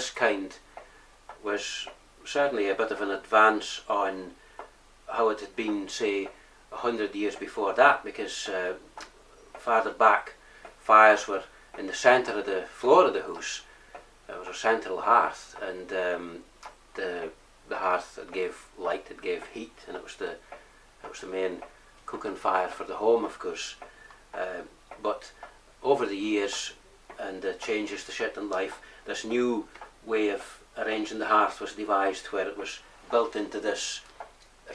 this kind was certainly a bit of an advance on how it had been, say, 100 years before that, because farther back, fires were in the centre of the floor of the house. There was a central hearth, and the hearth that gave light, it gave heat, and it was the main cooking fire for the home, of course. But over the years and the changes to Shetland life, this new way of arranging the hearth was devised, where it was built into this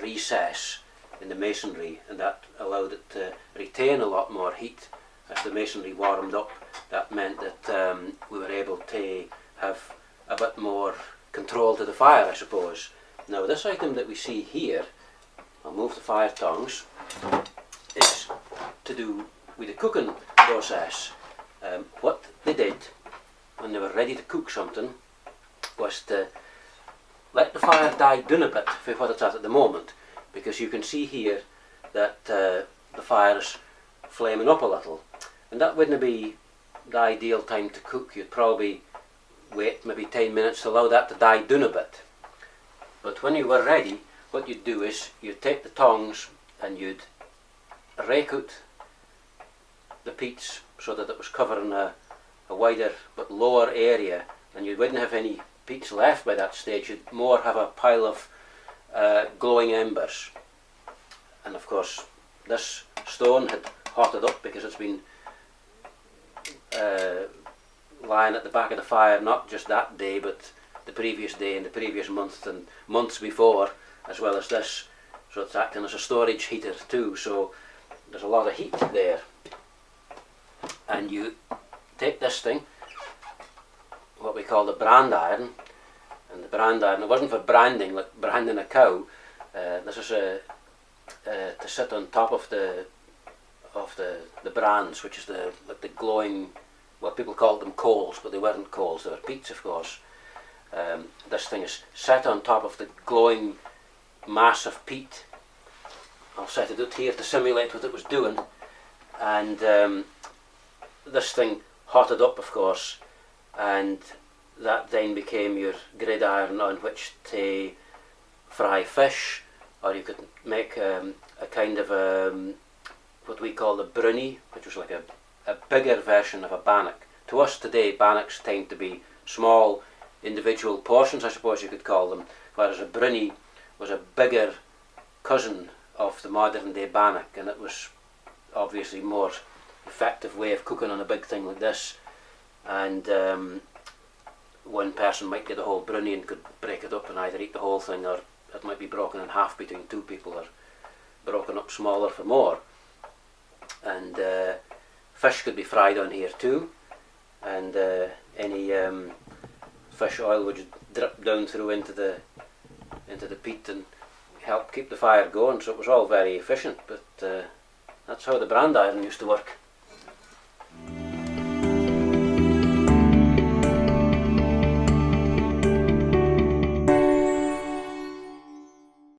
recess in the masonry, and that allowed it to retain a lot more heat. As the masonry warmed up, that meant that we were able to have a bit more control to the fire, I suppose. Now this item that we see here, I'll move the fire tongs, is to do with the cooking process. What they did when they were ready to cook something was to let the fire die down a bit for what it's at the moment, because you can see here that the fire is flaming up a little, and that wouldn't be the ideal time to cook. You'd probably wait maybe 10 minutes to allow that to die down a bit. But when you were ready, what you'd do is you'd take the tongs and you'd rake out the peats so that it was covering a wider but lower area, and you wouldn't have any peats left by that stage. You'd more have a pile of glowing embers. And of course this stone had hotted up because it's been lying at the back of the fire not just that day, but the previous day and the previous month and months before, as well as this. So it's acting as a storage heater too, so there's a lot of heat there. And you take this thing, what we call the brand iron, and the brand iron, it wasn't for branding, like branding a cow. This is to sit on top of the brands, which is like the glowing, well, people called them coals, but they weren't coals, they were peats, of course. This thing is set on top of the glowing mass of peat. I'll set it out here to simulate what it was doing, and this thing hotted up, of course, and that then became your gridiron on which to fry fish, or you could make a kind of what we call the brunny, which was like a bigger version of a bannock. To us today, bannocks tend to be small individual portions, I suppose you could call them, whereas a brunny was a bigger cousin of the modern day bannock, and it was obviously more effective way of cooking on a big thing like this. And one person might get a whole brunny and could break it up and either eat the whole thing, or it might be broken in half between two people, or broken up smaller for more. And fish could be fried on here too, and any fish oil would drip down through into the peat and help keep the fire going. So it was all very efficient, but that's how the brand iron used to work.